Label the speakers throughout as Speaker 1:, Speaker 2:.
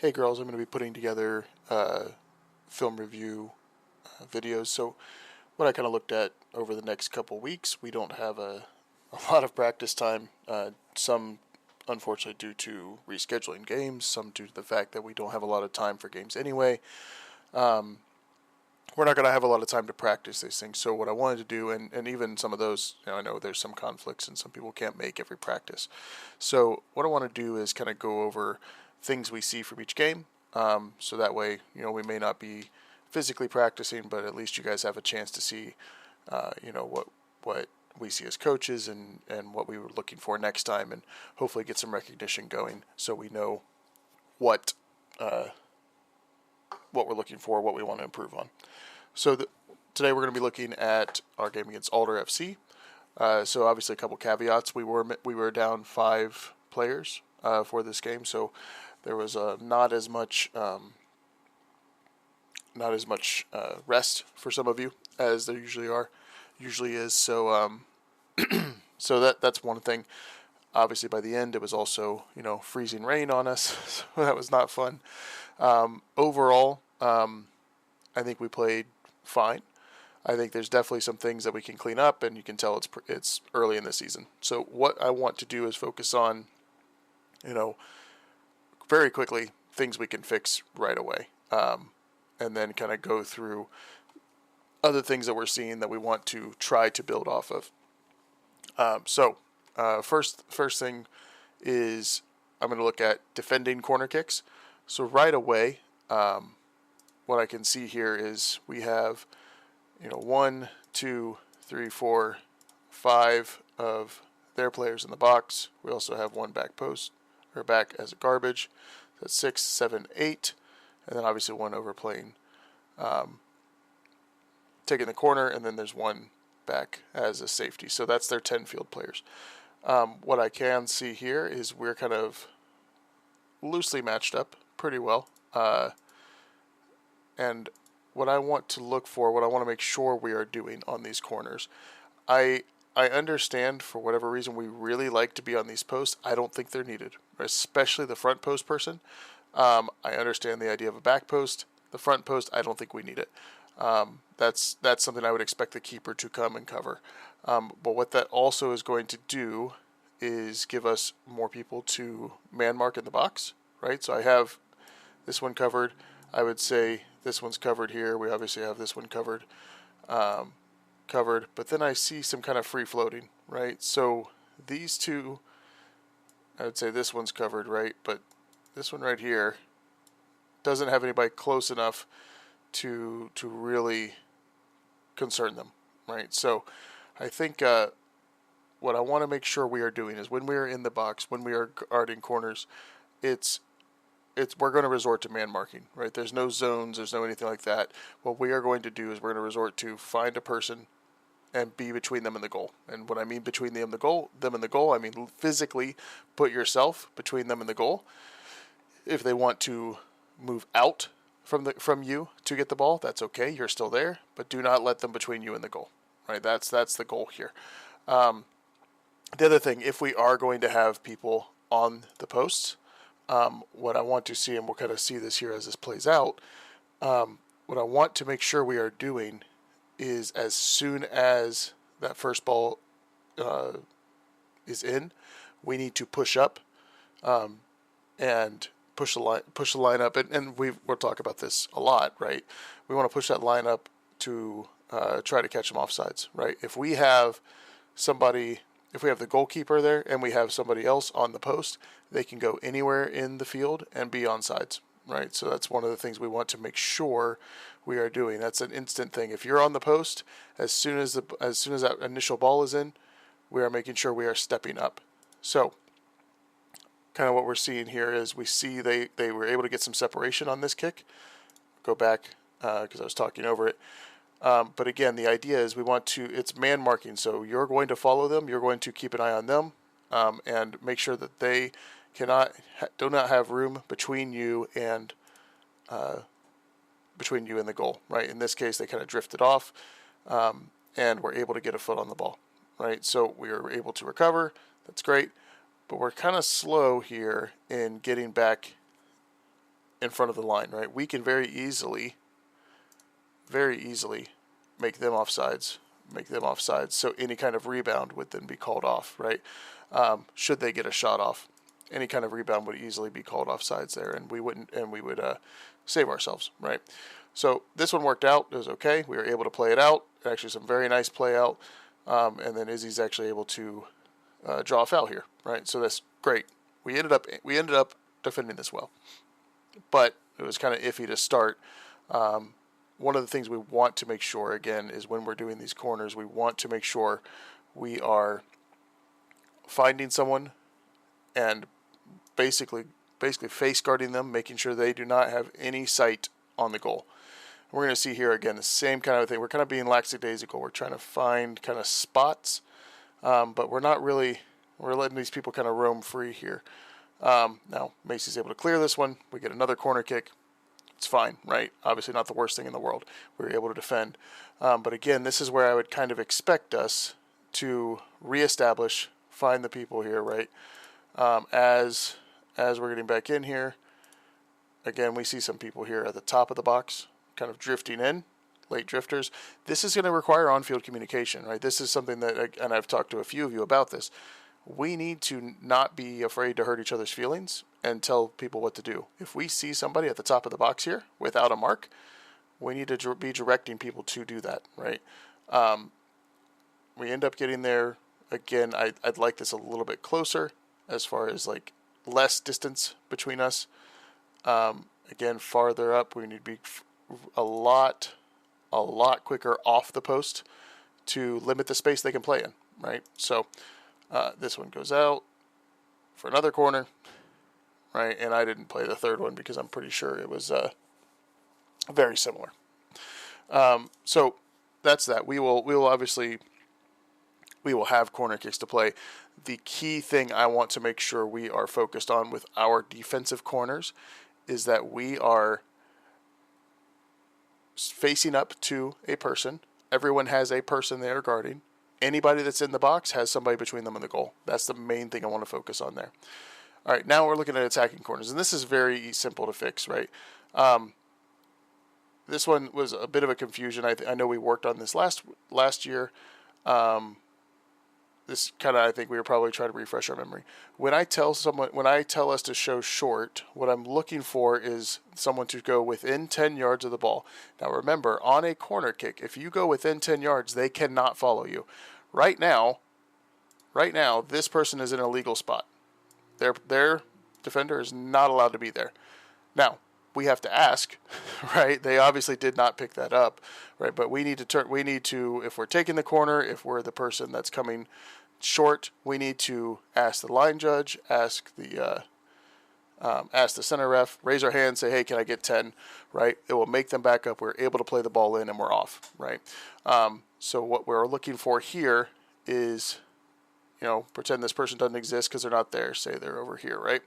Speaker 1: hey girls, I'm going to be putting together film review videos. So what I kind of looked at over the next couple weeks, we don't have a lot of practice time. Some unfortunately due to rescheduling games, some due to the fact that we don't have a lot of time for games anyway. We're not going to have a lot of time to practice these things. So what I wanted to do, and even some of those, I know there's some conflicts and some people can't make every practice. So what I want to do is kind of go over things we see from each game. So that way, we may not be physically practicing, but at least you guys have a chance to see, what we see as coaches and what we were looking for next time, and hopefully get some recognition going so we know what we're looking for, what we want to improve on. So today we're going to be looking at our game against Alder FC. So obviously a couple caveats. We were down 5 players for this game, so there was not as much rest for some of you as there usually is. So so that's one thing. Obviously by the end it was also freezing rain on us, so that was not fun. Overall, I think we played fine. I think there's definitely some things that we can clean up, and you can tell it's early in the season. So what I want to do is focus on, very quickly, things we can fix right away, and then kind of go through other things that we're seeing that we want to try to build off of. First thing is I'm going to look at defending corner kicks. So right away, what I can see here is we have, 1, 2, 3, 4, 5 of their players in the box. We also have one back post, or back as a garbage. That's 6, 7, 8, and then obviously one overplaying, taking the corner, and then there's one back as a safety. So that's their 10 field players. What I can see here is we're kind of loosely matched up pretty well. And what I want to look for, what I want to make sure we are doing on these corners, I understand for whatever reason we really like to be on these posts. I don't think they're needed, especially the front post person. I understand the idea of a back post. The front post, I don't think we need it. That's something I would expect the keeper to come and cover. But what that also is going to do is give us more people to man mark in the box, right? So I have this one covered. I would say this one's covered here. We obviously have this one covered, but then I see some kind of free floating, right? So these two, I would say this one's covered, right? But this one right here doesn't have anybody close enough to really concern them, right? So I think what I want to make sure we are doing is when we are in the box, when we are guarding corners, we're going to resort to man marking, right? There's no zones, there's no anything like that. What we are going to do is we're going to resort to find a person and be between them and the goal. And what I mean between them and the goal, I mean physically put yourself between them and the goal. If they want to move out from you to get the ball, that's okay. You're still there, but do not let them between you and the goal, right? That's the goal here. The other thing, if we are going to have people on the posts, what I want to see, and we'll kind of see this here as this plays out, what I want to make sure we are doing is as soon as that first ball is in, we need to push up and push the line up, and we'll talk about this a lot, right? We want to push that line up to try to catch them offsides, right? If we have the goalkeeper there and we have somebody else on the post, they can go anywhere in the field and be onside, right? So that's one of the things we want to make sure we are doing. That's an instant thing. If you're on the post, as soon as that initial ball is in, we are making sure we are stepping up. So kind of what we're seeing here is we see they were able to get some separation on this kick. Go back because I was talking over it. But again, the idea is it's man marking. So you're going to follow them. You're going to keep an eye on them and make sure that they do not have room between you and the goal, right? In this case, they kind of drifted off and were able to get a foot on the ball, right? So we were able to recover. That's great. But we're kind of slow here in getting back in front of the line, right? We can very easily make them offsides, so any kind of rebound would then be called off, right? Should they get a shot off, any kind of rebound would easily be called offsides there, and we would save ourselves, right? So this one worked out. It was okay. We were able to play it out. Actually, some very nice play out, and then Izzy's actually able to draw a foul here, right? So that's great. We ended up defending this well, but it was kind of iffy to start. One of the things we want to make sure, again, is when we're doing these corners, we want to make sure we are finding someone and basically face guarding them, making sure they do not have any sight on the goal. We're going to see here again the same kind of thing. We're kind of being lackadaisical. We're trying to find kind of spots, but we're letting these people kind of roam free here. Now Macy's able to clear this one. We get another corner kick. It's fine, right? Obviously not the worst thing in the world. We were able to defend. But again, this is where I would kind of expect us to reestablish, find the people here, right? As we're getting back in here, again, we see some people here at the top of the box, kind of drifting in, late drifters. This is going to require on-field communication, right? This is something that, and I've talked to a few of you about this, we need to not be afraid to hurt each other's feelings and tell people what to do. If we see somebody at the top of the box here without a mark, we need to be directing people to do that, right? We end up getting there. Again, I'd like this a little bit closer as far as like less distance between us. Again, farther up, we need to be a lot quicker off the post to limit the space they can play in, right? So this one goes out for another corner, right? And I didn't play the third one because I'm pretty sure it was very similar. So that's that. We will obviously have corner kicks to play. The key thing I want to make sure we are focused on with our defensive corners is that we are facing up to a person. Everyone has a person they are guarding. Anybody that's in the box has somebody between them and the goal. That's the main thing I want to focus on there. All right, now we're looking at attacking corners, and this is very simple to fix, right? This one was a bit of a confusion. I know we worked on this last year. This kind of, I think we were probably trying to refresh our memory. When I tell us to show short, what I'm looking for is someone to go within 10 yards of the ball. Now remember, on a corner kick, if you go within 10 yards, they cannot follow you. Right now, this person is in a legal spot. Their defender is not allowed to be there. Now, we have to ask, right? They obviously did not pick that up, right? But we need to, if we're taking the corner, if we're the person that's coming short, we need to ask the line judge, ask the center ref, raise our hand, say, hey, can I get 10, right? It will make them back up. We're able to play the ball in and we're off, right? So what we're looking for here is, pretend this person doesn't exist because they're not there. Say they're over here, right?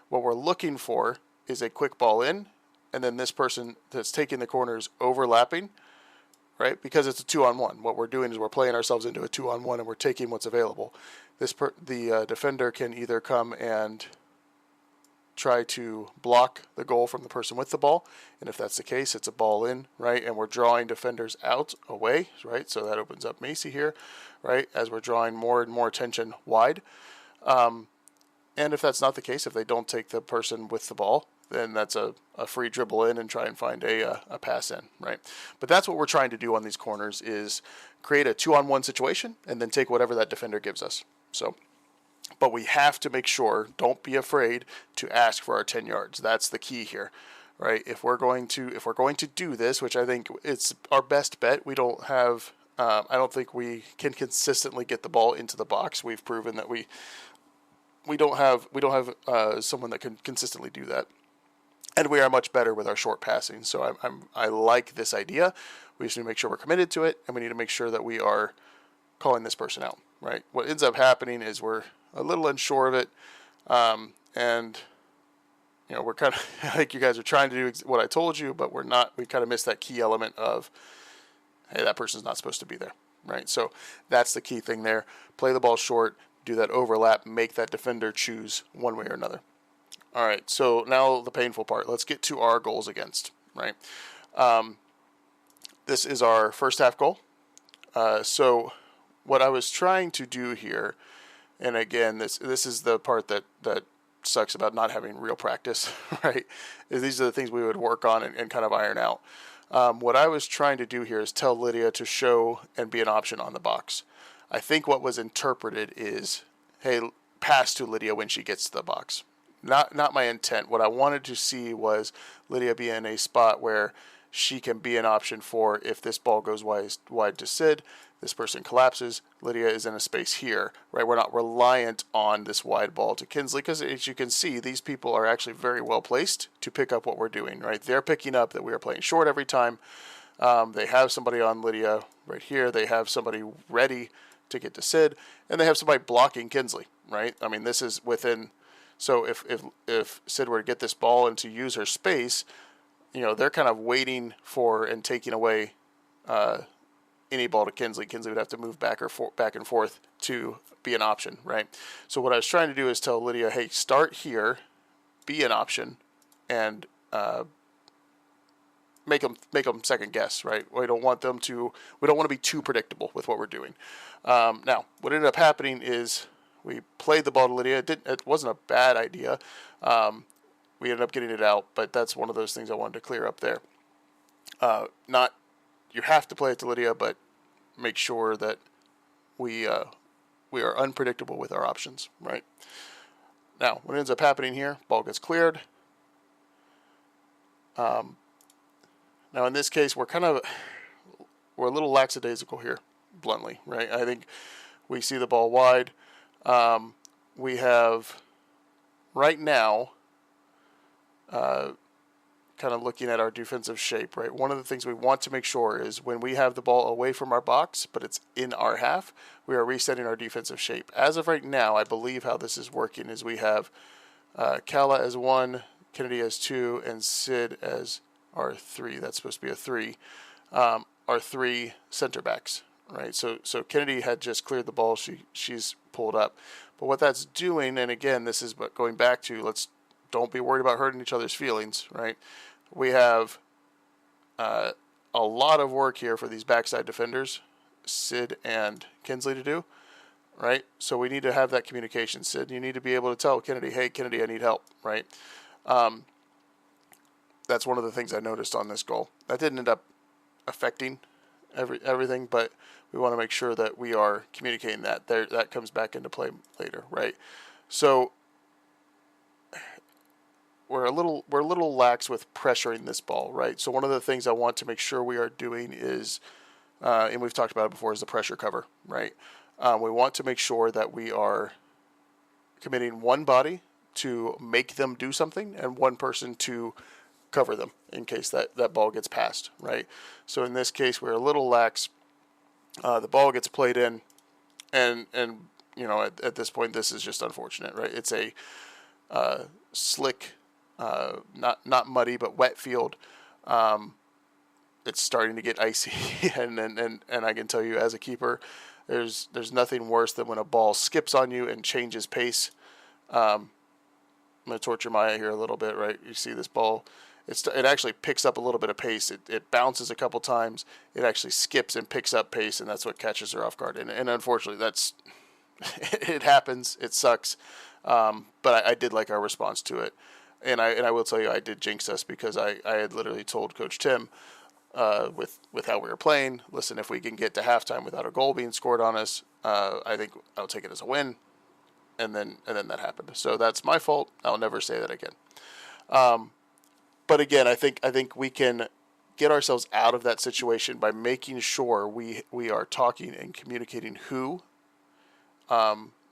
Speaker 1: What we're looking for is a quick ball in, and then this person that's taking the corner is overlapping, right? Because it's a 2-on-1. What we're doing is we're playing ourselves into a 2-on-1 and we're taking what's available. The defender can either come and try to block the goal from the person with the ball, and if that's the case, it's a ball in, right? And we're drawing defenders out, away, right? So that opens up Macy here, right? As we're drawing more and more attention wide. And if that's not the case, if they don't take the person with the ball, then that's a free dribble in and try and find a pass in, right? But that's what we're trying to do on these corners is create a 2-on-1 situation and then take whatever that defender gives us. So, but we have to make sure, don't be afraid to ask for our 10 yards. That's the key here, right? If we're going to do this, which I think it's our best bet, we don't have, I don't think we can consistently get the ball into the box. We've proven that we don't have someone that can consistently do that, and we are much better with our short passing. So I like this idea. We just need to make sure we're committed to it, and we need to make sure that we are calling this person out, right? What ends up happening is we're a little unsure of it, and we're kind of like you guys are trying to do what I told you, but we're not. We kind of missed that key element of, hey, that person's not supposed to be there, right? So that's the key thing there. Play the ball short. Do that overlap, make that defender choose one way or another. All right, so now the painful part. Let's get to our goals against, right? This is our first half goal. So what I was trying to do here, and again, this is the part that sucks about not having real practice, right? Is these are the things we would work on and kind of iron out. What I was trying to do here is tell Lydia to show and be an option on the box. I think what was interpreted is, hey, pass to Lydia when she gets to the box. Not my intent. What I wanted to see was Lydia be in a spot where she can be an option for if this ball goes wide to Sid, this person collapses, Lydia is in a space here, right? We're not reliant on this wide ball to Kinsley because, as you can see, these people are actually very well placed to pick up what we're doing, right? They're picking up that we are playing short every time. They have somebody on Lydia right here. They have somebody ready to get to Sid, and they have somebody blocking Kinsley, right? I mean, this is within. So if Sid were to get this ball and to use her space, they're kind of waiting for and taking away any ball to Kinsley. Kinsley would have to move back and forth to be an option, right? So what I was trying to do is tell Lydia, hey, start here, be an option, and make them second guess, right? We don't want to be too predictable with what we're doing. Now, what ended up happening is we played the ball to Lydia. It wasn't a bad idea. We ended up getting it out, but that's one of those things I wanted to clear up there. Not you have to play it to Lydia, but make sure that we are unpredictable with our options, right? Now, what ends up happening here, ball gets cleared. Now, in this case, we're a little lackadaisical here, bluntly, right? I think we see the ball wide. We have, right now, kind of looking at our defensive shape, right? One of the things we want to make sure is when we have the ball away from our box, but it's in our half, we are resetting our defensive shape. As of right now, I believe how this is working is we have Kala as 1, Kennedy as 2, and Sid as our 3. That's supposed to be a 3. Our 3 center backs, right? So Kennedy had just cleared the ball. She's pulled up. But what that's doing, and again, this is going back to don't be worried about hurting each other's feelings, right? We have a lot of work here for these backside defenders, Sid and Kinsley, to do, right? So we need to have that communication. Sid, you need to be able to tell Kennedy, hey, Kennedy, I need help, right? That's one of the things I noticed on this goal. That didn't end up affecting everything, but we want to make sure that we are communicating that. That comes back into play later, right? So we're a little lax with pressuring this ball, right? So one of the things I want to make sure we are doing is, and we've talked about it before, is the pressure cover, right? We want to make sure that we are committing one body to make them do something and one person to cover them in case that ball gets passed, right? So in this case, we're a little lax. The ball gets played in, and at this point, this is just unfortunate, right? It's a slick, not muddy, but wet field. It's starting to get icy, and I can tell you as a keeper, there's nothing worse than when a ball skips on you and changes pace. I'm going to torture Maya here a little bit, right? You see this ball, it actually picks up a little bit of pace. It bounces a couple times. It actually skips and picks up pace, and that's what catches her off guard. And unfortunately, it happens. It sucks. But I did like our response to it. And I will tell you, I did jinx us because I had literally told Coach Tim, with how we were playing, listen, if we can get to halftime without a goal being scored on us, I think I'll take it as a win. And then that happened. So that's my fault. I'll never say that again. But again, I think we can get ourselves out of that situation by making sure we are talking and communicating who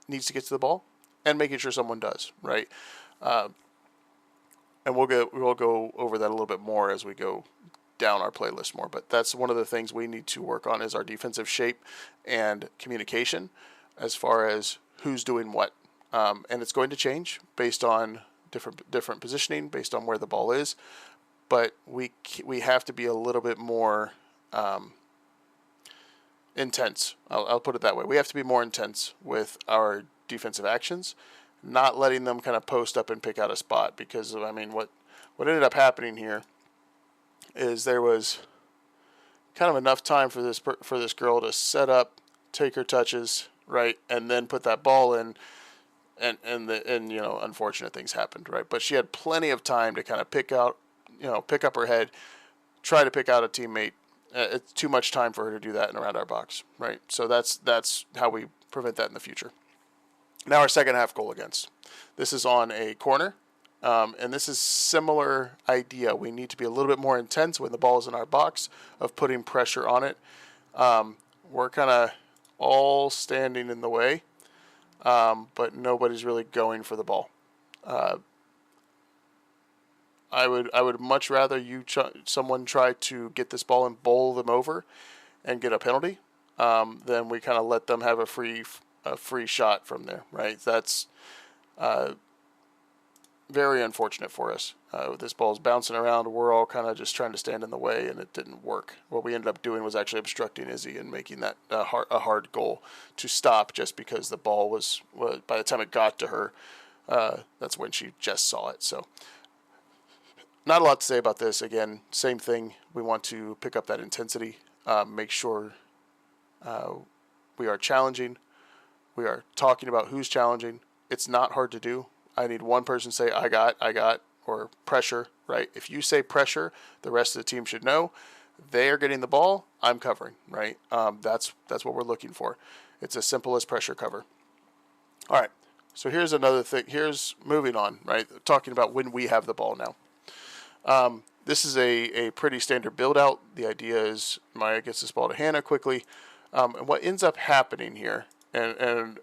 Speaker 1: needs to get to the ball and making sure someone does, right? And we'll go over that a little bit more as we go down our playlist more. But that's one of the things we need to work on is our defensive shape and communication as far as who's doing what. And it's going to change based on different positioning, based on where the ball is. But we have to be a little bit more intense. I'll put it that way. We have to be more intense with our defensive actions not letting them kind of post up and pick out a spot, because I mean what ended up happening here is there was kind of enough time for this girl to set up, take her touches, right, and then put that ball in, and you know, unfortunate things happened, right? But she had plenty of time to kind of pick up her head, try to pick out a teammate. It's too much time for her to do that in around our box, right? So that's how we prevent that in the future. Now our second half goal against. This is on a corner, and this is similar idea. We need to be a little bit more intense when the ball is in our box of putting pressure on it. We're kind of all standing in the way, but nobody's really going for the ball. I would much rather someone try to get this ball and bowl them over and get a penalty, than we kind of let them have a free shot from there, right? That's very unfortunate for us. This ball's bouncing around. We're all kind of just trying to stand in the way, and it didn't work. What we ended up doing was actually obstructing Izzy and making that a hard goal to stop, just because the ball was by the time it got to her, that's when she just saw it. So not a lot to say about this. Again, same thing. We want to pick up that intensity, make sure we are challenging. We are talking about who's challenging. It's not hard to do. I need one person to say, I got, or pressure, right? If you say pressure, the rest of the team should know they are getting the ball, I'm covering, right? That's what we're looking for. It's as simple as pressure cover. All right, so here's another thing. Here's moving on, right? Talking about when we have the ball now. This is a pretty standard build out. The idea is Maya gets this ball to Hannah quickly. And what ends up happening here, and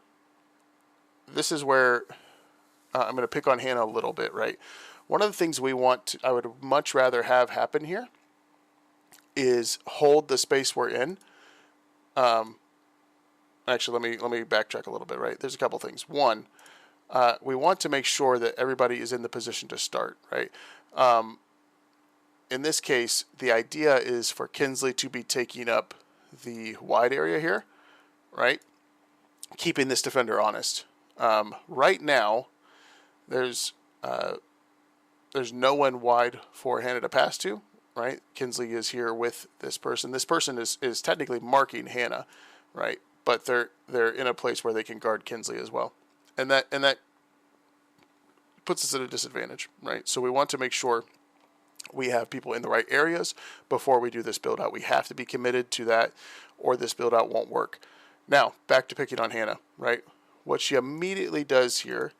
Speaker 1: this is where I'm going to pick on Hannah a little bit, right? One of the things I would much rather have happen here is hold the space we're in. Actually, let me backtrack a little bit, right? There's a couple things. One, we want to make sure that everybody is in the position to start, right? In this case, the idea is for Kinsley to be taking up the wide area here, right? Keeping this defender honest. Right now, there's no one wide for Hannah to pass to, right? Kinsley is here with this person. This person is technically marking Hannah, right? But they're in a place where they can guard Kinsley as well, and that puts us at a disadvantage, right? So we want to make sure we have people in the right areas before we do this build out. We have to be committed to that, or this build out won't work. Now, back to picking on Hannah, right? What she immediately does here,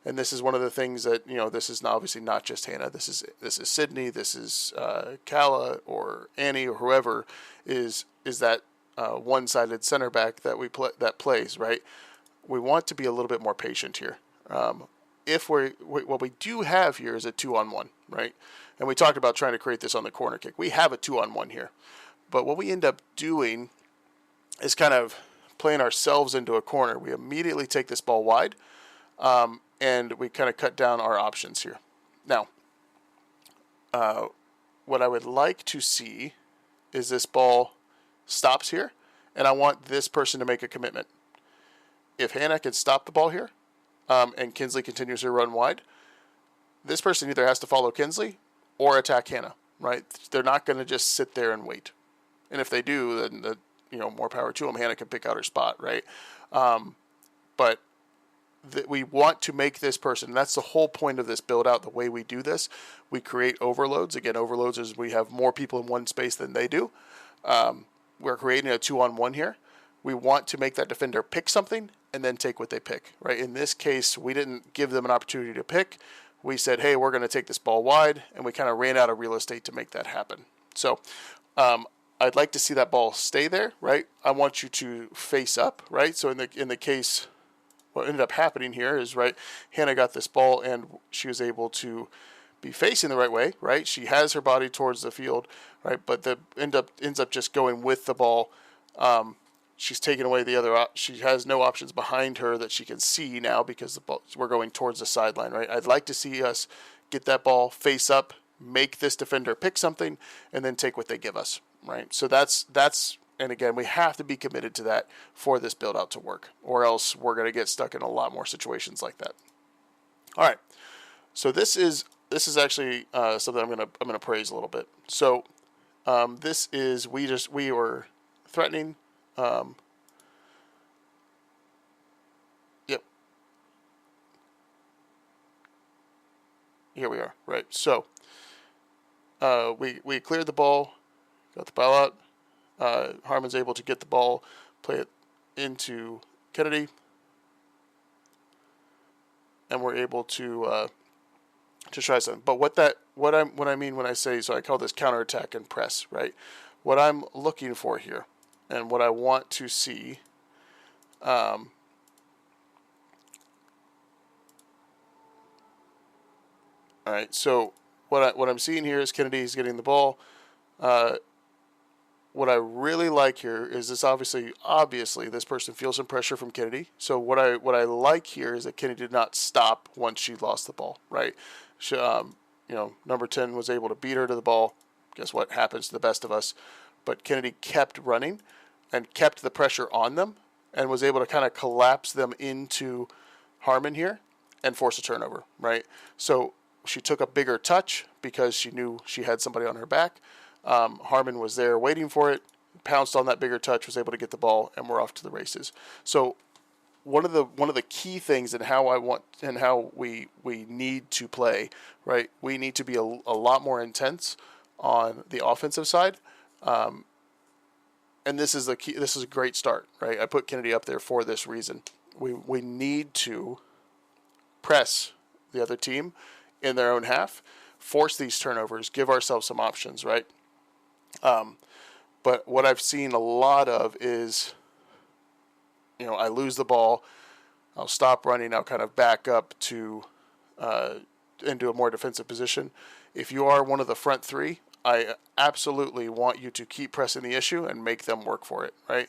Speaker 1: and this is one of the things that, you know, this is obviously not just Hannah. This is Sydney. This is Kala or Annie or whoever is that one-sided center back that that plays, right? We want to be a little bit more patient here. What we do have here is a 2-on-1, right? And we talked about trying to create this on the corner kick. We have a 2-on-1 here. But what we end up doing is kind of playing ourselves into a corner. We immediately take this ball wide, and we kind of cut down our options here. Now, what I would like to see is this ball stops here, and I want this person to make a commitment. If Hannah can stop the ball here, and Kinsley continues to run wide, this person either has to follow Kinsley or attack Hannah, right? They're not going to just sit there and wait. And if they do, then more power to them. Hannah can pick out her spot, right? But we want to make this person, and that's the whole point of this build out. The way we do this, we create overloads. Again, overloads is we have more people in one space than they do. We're creating a 2-on-1 here. We want to make that defender pick something and then take what they pick, right? In this case, we didn't give them an opportunity to pick. We said, hey, we're going to take this ball wide, and we kind of ran out of real estate to make that happen. So I'd like to see that ball stay there, right? I want you to face up, right? So in the case, what ended up happening here is, right, Hannah got this ball, and she was able to be facing the right way, right? She has her body towards the field, right? But ends up just going with the ball. She's taken away the other. She has no options behind her that she can see now because we're going towards the sideline, right? I'd like to see us get that ball face up, make this defender pick something, and then take what they give us, right? So that's. And again, we have to be committed to that for this build out to work, or else we're going to get stuck in a lot more situations like that. All right. So this is actually something I'm gonna praise a little bit. So this is we were threatening. Yep. Here we are. Right. So we cleared the ball, got the ball out. Harmon's able to get the ball, play it into Kennedy, and we're able to try something. But what I mean when I say, so I call this counterattack and press, right? What I'm looking for here, and what I want to see, all right. So what I'm seeing here is Kennedy's getting the ball. What I really like here is this. Obviously, this person feels some pressure from Kennedy. So what I like here is that Kennedy did not stop once she lost the ball, right? She, number 10 was able to beat her to the ball. Guess what happens to the best of us? But Kennedy kept running and kept the pressure on them and was able to kind of collapse them into Harmon here and force a turnover, right? So she took a bigger touch because she knew she had somebody on her back. Harmon was there waiting for it, pounced on that bigger touch, was able to get the ball, and we're off to the races. So one of the key things and how we need to play, right? We need to be a lot more intense on the offensive side. And this is the key. This is a great start, right? I put Kennedy up there for this reason. We need to press the other team in their own half, force these turnovers, give ourselves some options, right? But what I've seen a lot of is, I lose the ball, I'll stop running, I'll kind of back up to into a more defensive position. If you are one of the front three, I absolutely want you to keep pressing the issue and make them work for it, right?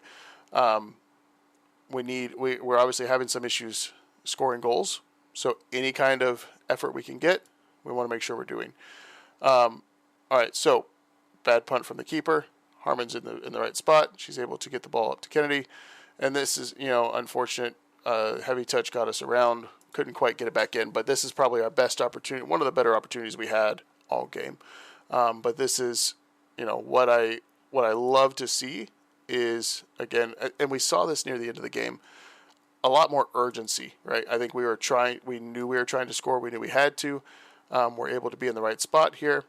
Speaker 1: We're obviously having some issues scoring goals, so any kind of effort we can get, we want to make sure we're doing. All right, so bad punt from the keeper. Harmon's in the right spot. She's able to get the ball up to Kennedy, and this is unfortunate. Heavy touch got us around. Couldn't quite get it back in, but this is probably our best opportunity. One of the better opportunities we had all game. But this is what I love to see is, again, and we saw this near the end of the game, a lot more urgency, right? I think we knew we were trying to score. We knew we had to. We're able to be in the right spot here,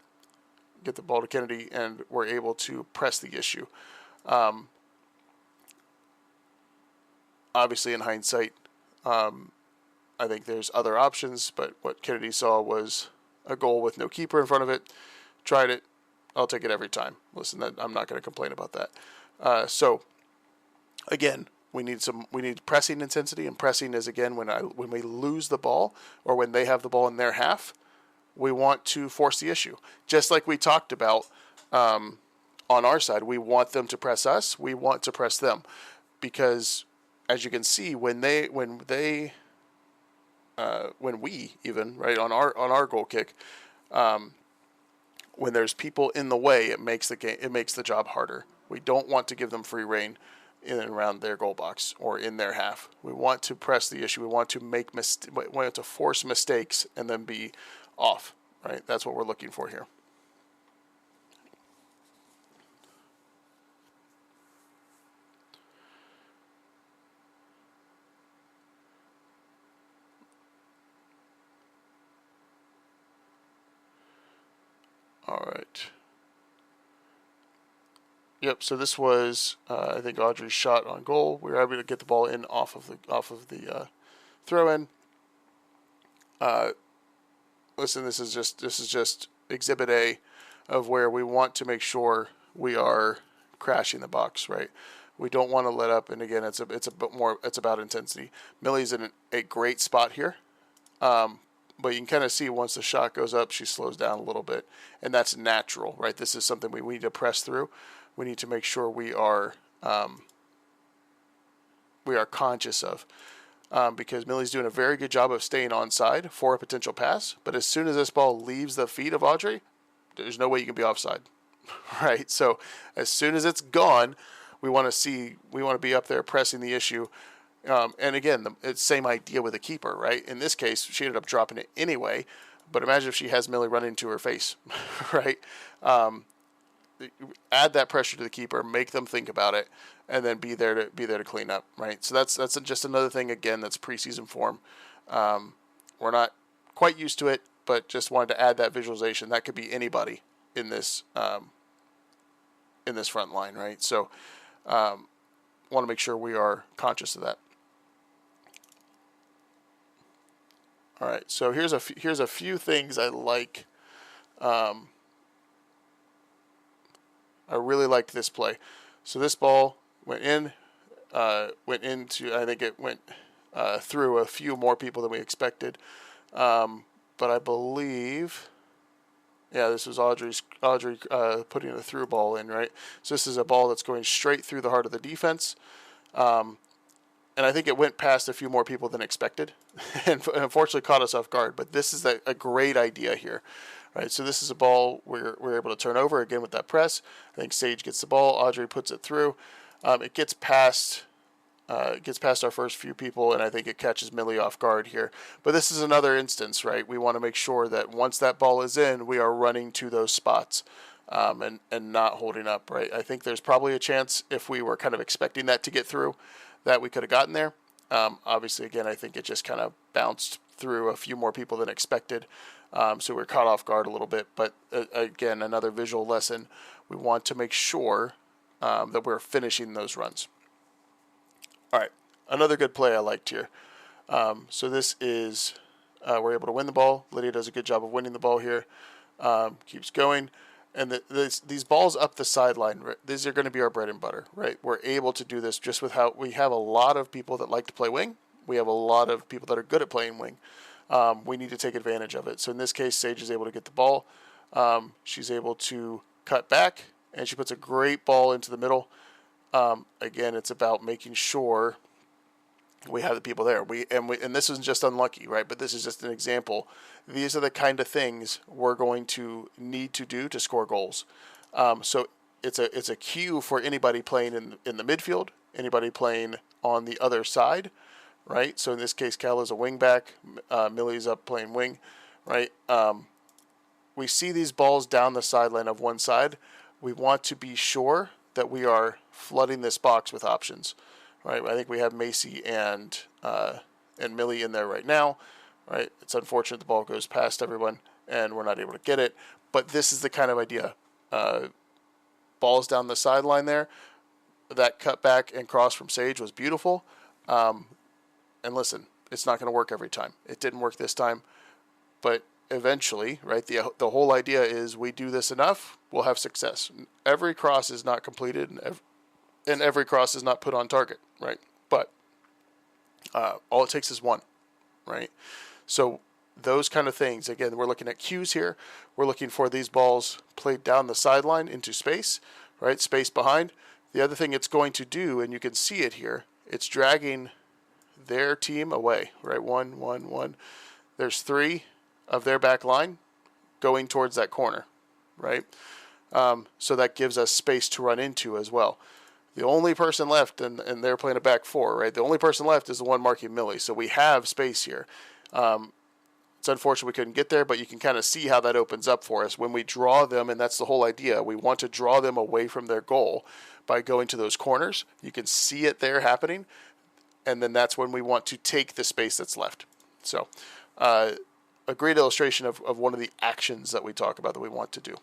Speaker 1: get the ball to Kennedy, and we're able to press the issue. Obviously, in hindsight, I think there's other options, but what Kennedy saw was a goal with no keeper in front of it. Tried it. I'll take it every time. Listen, I'm not going to complain about that. So, again, we need pressing intensity, and pressing is, again, when we lose the ball or when they have the ball in their half, we want to force the issue. Just like we talked about on our side, we want them to press us. We want to press them because, as you can see, when we even right on our goal kick, when there's people in the way, it makes the job harder. We don't want to give them free reign in and around their goal box or in their half. We want to press the issue. We want to force mistakes and then be off. Right? That's what we're looking for here. All right. Yep. So this was, I think, Audrey's shot on goal. We were able to get the ball in off of the throw-in. Listen, this is just Exhibit A of where we want to make sure we are crashing the box. Right. We don't want to let up. And again, it's a bit more. It's about intensity. Millie's in a great spot here. But you can kind of see once the shot goes up, she slows down a little bit. And that's natural, right? This is something we need to press through. We need to make sure we are conscious of. Because Millie's doing a very good job of staying onside for a potential pass. But as soon as this ball leaves the feet of Audrey, there's no way you can be offside, right? So as soon as it's gone, we want to be up there pressing the issue. And again, it's same idea with a keeper, right? In this case, she ended up dropping it anyway. But imagine if she has Millie run into her face, right? Add that pressure to the keeper, make them think about it, and then be there to clean up, right? So that's just another thing, again, that's preseason form. We're not quite used to it, but just wanted to add that visualization. That could be anybody in this front line, right? So want to make sure we are conscious of that. All right, so here's a few things I like. I really liked this play. So this ball went into, I think it went through a few more people than we expected. But I believe, yeah, this was Audrey putting a through ball in, right? So this is a ball that's going straight through the heart of the defense. And I think it went past a few more people than expected, and unfortunately caught us off guard. But this is a great idea here, right? So this is a ball we're able to turn over again with that press. I think Sage gets the ball, Audrey puts it through. It gets past our first few people, and I think it catches Millie off guard here. But this is another instance, right? We want to make sure that once that ball is in, we are running to those spots. And not holding up, right? I think there's probably a chance, if we were kind of expecting that to get through, that we could have gotten there. Obviously, again, I think it just kind of bounced through a few more people than expected. So we're caught off guard a little bit. But again, another visual lesson. We want to make sure that we're finishing those runs. All right, another good play I liked here. So this is, we're able to win the ball. Lydia does a good job of winning the ball here. Keeps going. And these balls up the sideline, these are going to be our bread and butter, right? We're able to do this just with how we have a lot of people that like to play wing. We have a lot of people that are good at playing wing. We need to take advantage of it. So in this case, Sage is able to get the ball. She's able to cut back, and she puts a great ball into the middle. Again, it's about making sure we have the people there. And this isn't just unlucky, right? But this is just an example. These are the kind of things we're going to need to do to score goals. So it's a cue for anybody playing in the midfield, anybody playing on the other side, right? So in this case, Cal is a wing back. Millie's up playing wing, right? We see these balls down the sideline of one side. We want to be sure that we are flooding this box with options. Right, I think we have Macy and Millie in there right now. Right, it's unfortunate the ball goes past everyone and we're not able to get it. But this is the kind of idea. Balls down the sideline there. That cut back and cross from Sage was beautiful. And listen, it's not going to work every time. It didn't work this time, but eventually, right? The whole idea is we do this enough, we'll have success. Every cross is not completed, and every cross is not put on target, right? But all it takes is one, right? So those kind of things, again, we're looking at cues here. We're looking for these balls played down the sideline into space, right? Space behind. The other thing it's going to do, and you can see it here, it's dragging their team away, right? One. There's three of their back line going towards that corner, right? So that gives us space to run into as well. The only person left, and they're playing a back four, right? The only person left is the one marking Millie. So we have space here. It's unfortunate we couldn't get there, but you can kind of see how that opens up for us. When we draw them, and that's the whole idea, we want to draw them away from their goal by going to those corners. You can see it there happening, and then that's when we want to take the space that's left. So a great illustration of one of the actions that we talk about that we want to do.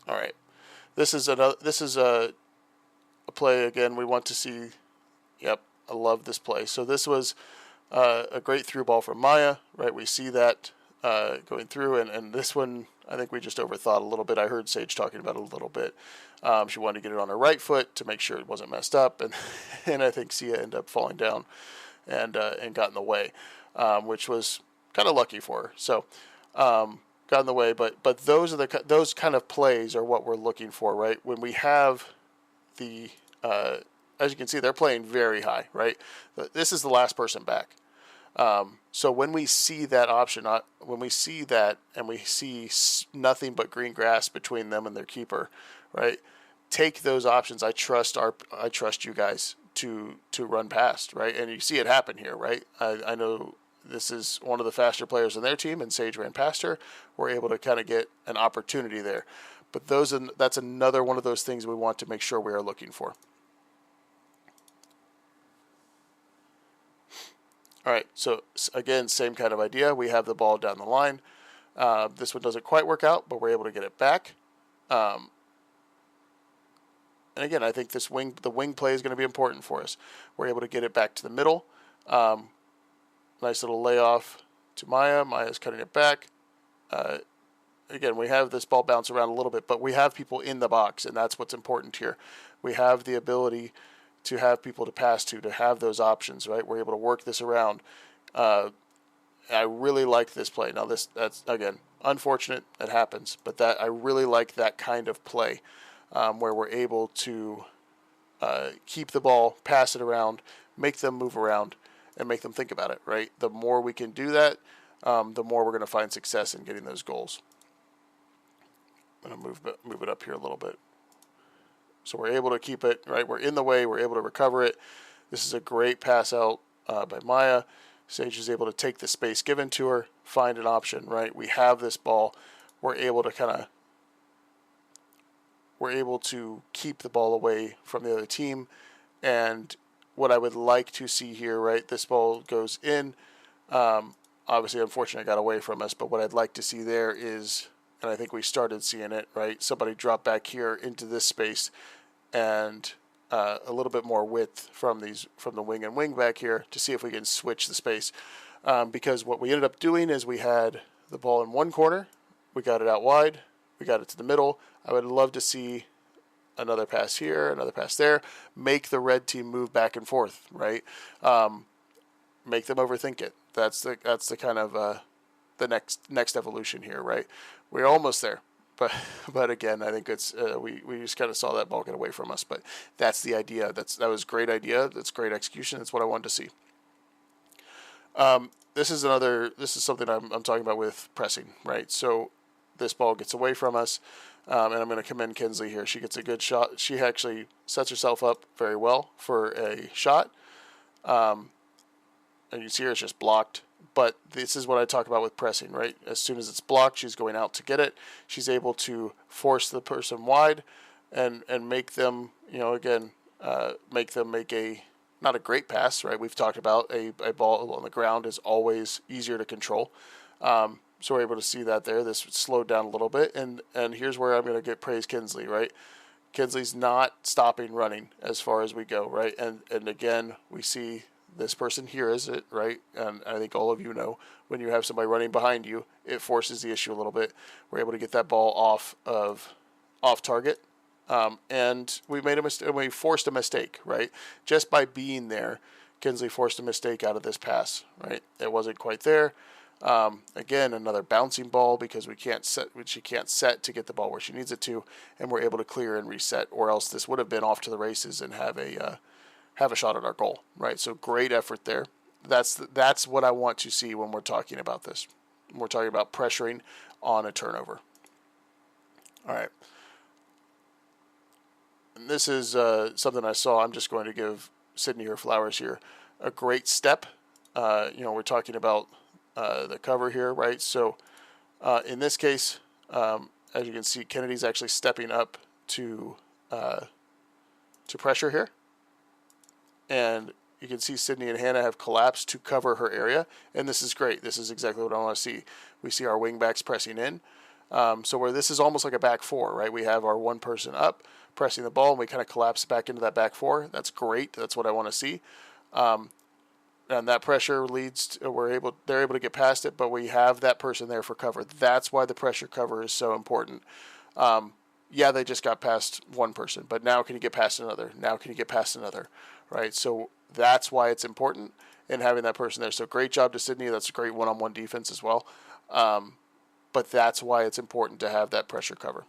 Speaker 1: All right. This is a play again we want to see. Yep, I love this play. So this was a great through ball from Maya, right? We see that going through, and this one I think we just overthought a little bit. I heard Sage talking about it a little bit. She wanted to get it on her right foot to make sure it wasn't messed up, and I think Sia ended up falling down and got in the way, which was kind of lucky for her. So. Got in the way, but those are those kind of plays are what we're looking for, right? When we have the, as you can see, they're playing very high, right? This is the last person back. So when we see that option, when we see that and we see nothing but green grass between them and their keeper, right? take those options. I trust you guys to run past, right? And you see it happen here, right? I know this is one of the faster players on their team, and Sage ran past her. We're able to kind of get an opportunity there. But that's another one of those things we want to make sure we are looking for. All right, so again, same kind of idea. We have the ball down the line. This one doesn't quite work out, but we're able to get it back. And again, I think the wing play is going to be important for us. We're able to get it back to the middle. Nice little layoff to Maya. Maya's cutting it back. Again, we have this ball bounce around a little bit, but we have people in the box, and that's what's important here. We have the ability to have people to pass to have those options, right? We're able to work this around. I really like this play. Now, that's, again, unfortunate. It happens. But I really like that kind of play where we're able to keep the ball, pass it around, make them move around, and make them think about it, right? The more we can do that, the more we're going to find success in getting those goals. I'm going to move it up here a little bit. So we're able to keep it, right? We're in the way. We're able to recover it. This is a great pass out by Maya. Sage is able to take the space given to her, find an option, right? We have this ball. We're able to keep the ball away from the other team. And what I would like to see here, right? This ball goes in. Obviously, unfortunately, it got away from us. But what I'd like to see there is, and I think we started seeing it, right? Somebody drop back here into this space, and a little bit more width from the wing and wing back here to see if we can switch the space. Because what we ended up doing is we had the ball in one corner, we got it out wide, we got it to the middle. I would love to see another pass here, another pass there, make the red team move back and forth, right? Make them overthink it. That's the kind of the next evolution here, right? We're almost there, but again, I think it's we just kind of saw that ball get away from us. But that's the idea. That was a great idea. That's great execution. That's what I wanted to see. This is something I'm talking about with pressing, right? So this ball gets away from us, and I'm going to commend Kinsley here. She gets a good shot. She actually sets herself up very well for a shot, and you see her, it's just blocked. But this is what I talk about with pressing, right? As soon as it's blocked, she's going out to get it. She's able to force the person wide and make them, make them make not a great pass, right? We've talked about a ball on the ground is always easier to control. So we're able to see that there. This slowed down a little bit. And here's where I'm going to praise Kinsley, right? Kinsley's not stopping running as far as we go, right? And again, we see this person here is it, right? And I think all of you know when you have somebody running behind you, it forces the issue a little bit. We're able to get that ball off target, and we made a mistake. We forced a mistake, right? Just by being there, Kinsley forced a mistake out of this pass, right? It wasn't quite there. Again, another bouncing ball because she can't set to get the ball where she needs it to, and we're able to clear and reset, or else this would have been off to the races and have a shot at our goal, right? So great effort there. That's what I want to see when we're talking about this. We're talking about pressuring on a turnover. All right. And this is something I saw. I'm just going to give Sydney her flowers here. A great step. We're talking about the cover here, right? So in this case, as you can see, Kennedy's actually stepping up to pressure here. And you can see Sydney and Hannah have collapsed to cover her area. And this is great. This is exactly what I want to see. We see our wing backs pressing in. So where this is almost like a back four, right? We have our one person up pressing the ball, and we kind of collapse back into that back four. That's great. That's what I want to see. And that pressure leads to, they're able to get past it, but we have that person there for cover. That's why the pressure cover is so important. They just got past one person, but now can you get past another? Now can you get past another? Right? So that's why it's important in having that person there. So great job to Sydney. That's a great one-on-one defense as well. But that's why it's important to have that pressure cover.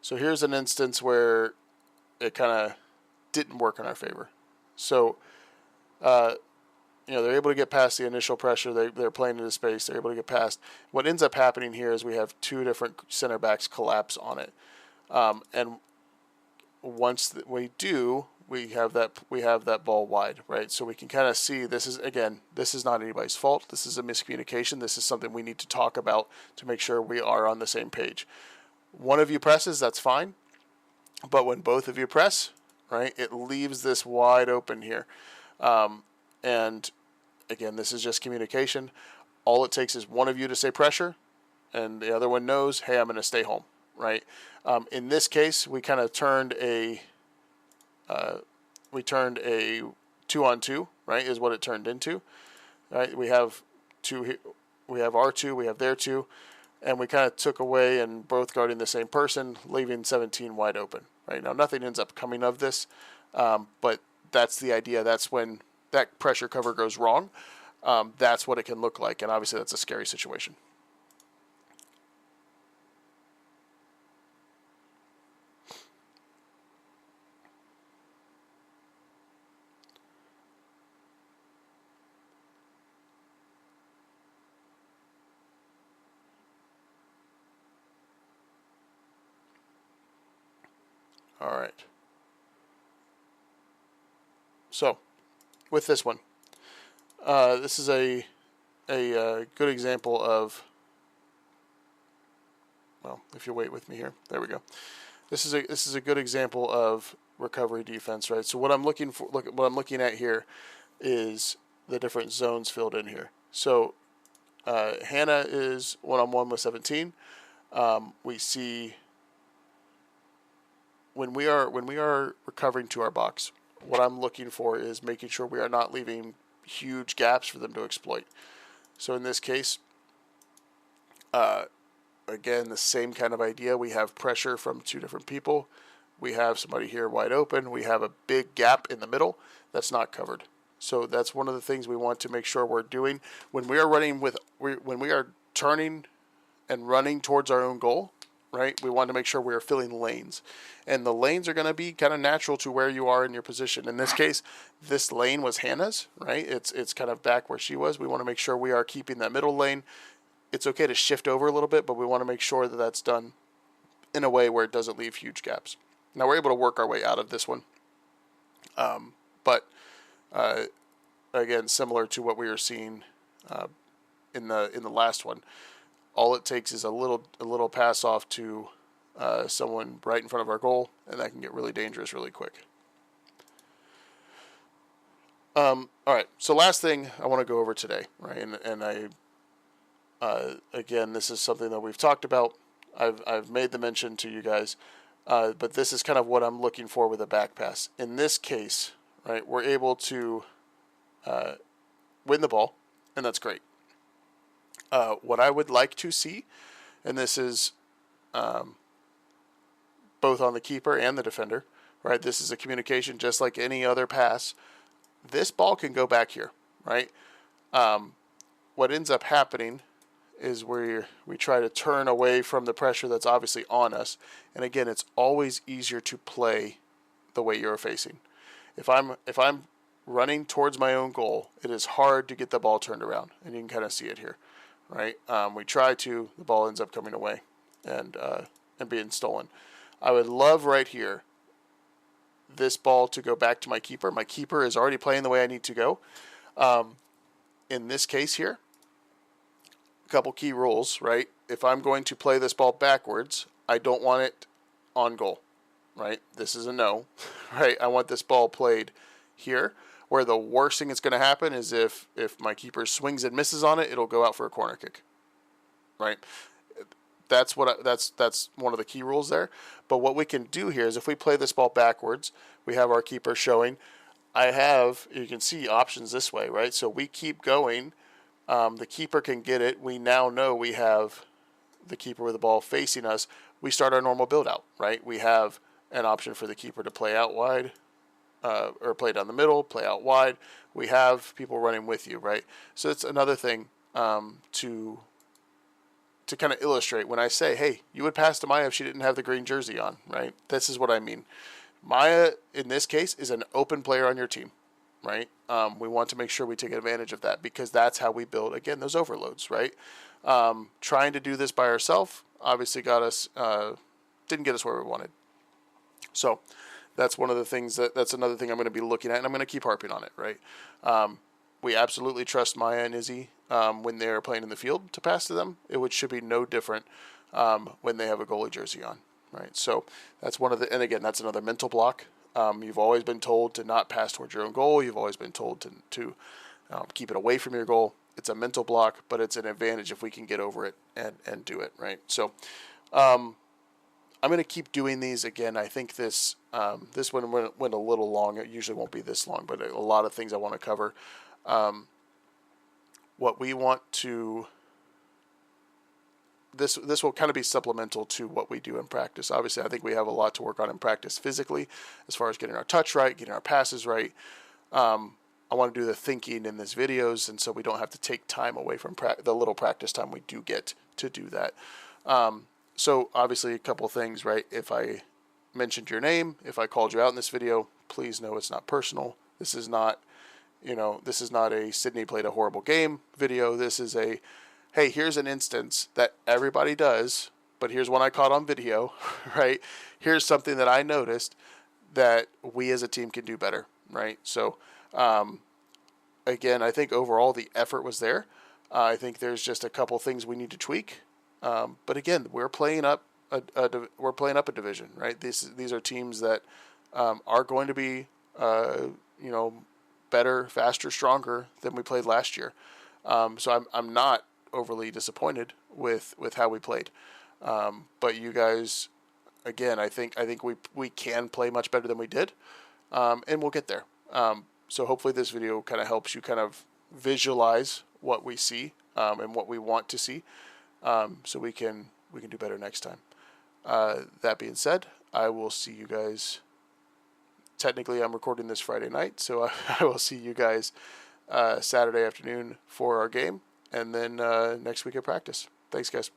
Speaker 1: So here's an instance where it kind of didn't work in our favor. So they're able to get past the initial pressure. They're playing into space. They're able to get past. What ends up happening here is we have two different center backs collapse on it, and once we do, we have that ball wide, right? So we can kind of see this is not anybody's fault. This is a miscommunication. This is something we need to talk about to make sure we are on the same page. One of you presses, that's fine, but when both of you press, right, it leaves this wide open here, and again, this is just communication. All it takes is one of you to say pressure, and the other one knows, hey, I'm going to stay home, right? In this case, we kind of turned a 2-on-2, right? Is what it turned into, right? We have two, we have our two, we have their two, and we kind of took away and both guarding the same person, leaving 17 wide open, right? Now nothing ends up coming of this, but that's the idea. That's when that pressure cover goes wrong. That's what it can look like, and obviously that's a scary situation. All right. So, with this one, this is a good example of. Well, if you wait with me here, there we go. This is a good example of recovery defense, right? So what I'm looking at here is the different zones filled in here. So Hannah is 1-on-1 with 17. We see when we are recovering to our box, what I'm looking for is making sure we are not leaving huge gaps for them to exploit. So in this case, again, the same kind of idea. We have pressure from two different people. We have somebody here wide open. We have a big gap in the middle that's not covered. So that's one of the things we want to make sure we're doing when we are when we are turning and running towards our own goal, right? We want to make sure we are filling lanes, and the lanes are going to be kind of natural to where you are in your position. In this case, this lane was Hannah's, right? It's kind of back where she was. We want to make sure we are keeping that middle lane. It's okay to shift over a little bit, but we want to make sure that that's done in a way where it doesn't leave huge gaps. Now we're able to work our way out of this one, but again, similar to what we were seeing in the last one, all it takes is a little pass off to someone right in front of our goal, and that can get really dangerous really quick. All right, so last thing I want to go over today, right, and again, this is something that we've talked about. I've made the mention to you guys, but this is kind of what I'm looking for with a back pass. In this case, right, we're able to win the ball, and that's great. What I would like to see, and this is both on the keeper and the defender, right? This is a communication just like any other pass. This ball can go back here, right? What ends up happening is we try to turn away from the pressure that's obviously on us. And again, it's always easier to play the way you're facing. If I'm running towards my own goal, it is hard to get the ball turned around, and you can kind of see it here, right? We try to, the ball ends up coming away and being stolen. I would love right here this ball to go back to my keeper. My keeper is already playing the way I need to go. In this case here, couple key rules, right? If I'm going to play this ball backwards, I don't want it on goal, right? This is a no, right? I want this ball played here, where the worst thing that's going to happen is if my keeper swings and misses on it, it'll go out for a corner kick, right? That's one of the key rules there. But what we can do here is if we play this ball backwards, we have our keeper showing. You can see options this way, right? So we keep going. The keeper can get it. We now know we have the keeper with the ball facing us. We start our normal build out, right? We have an option for the keeper to play out wide, or play down the middle, play out wide. We have people running with you, right? So it's another thing to kind of illustrate when I say, hey, you would pass to Maya if she didn't have the green jersey on, right? This is what I mean. Maya, in this case, is an open player on your team. right? We want to make sure we take advantage of that because that's how we build, again, those overloads, right? Trying to do this by ourselves obviously got us, didn't get us where we wanted. So that's one of the things that's another thing I'm going to be looking at, and I'm going to keep harping on it, right? We absolutely trust Maya and Izzy when they're playing in the field to pass to them. It should be no different when they have a goalie jersey on, right? So that's one of the, and again, that's another mental block. You've always been told to not pass towards your own goal. You've always been told to keep it away from your goal. It's a mental block, but it's an advantage if we can get over it and do it, right? So I'm going to keep doing these. Again, I think this one went a little long. It usually won't be this long, but a lot of things I want to cover. What we want to, this will kind of be supplemental to what we do in practice. Obviously, I think we have a lot to work on in practice physically, as far as getting our touch right, getting our passes right. I want to do the thinking in these videos, and so we don't have to take time away from the little practice time we do get to do that. So obviously, a couple of things, right? If I mentioned your name, if I called you out in this video, please know it's not personal. This is not, this is not a Sydney played a horrible game video. This is a, hey, here's an instance that everybody does, but here's one I caught on video, right? Here's something that I noticed that we as a team can do better, right? So, again, I think overall the effort was there. I think there's just a couple things we need to tweak. But again, we're playing up a division, right? These are teams that are going to be, better, faster, stronger than we played last year. So I'm not overly disappointed with how we played. But you guys, again, I think we can play much better than we did, and we'll get there. So hopefully this video kind of helps you kind of visualize what we see and what we want to see, so we can do better next time. That being said, I will see you guys. Technically, I'm recording this Friday night, so I will see you guys Saturday afternoon for our game, and then next week at practice. Thanks, guys.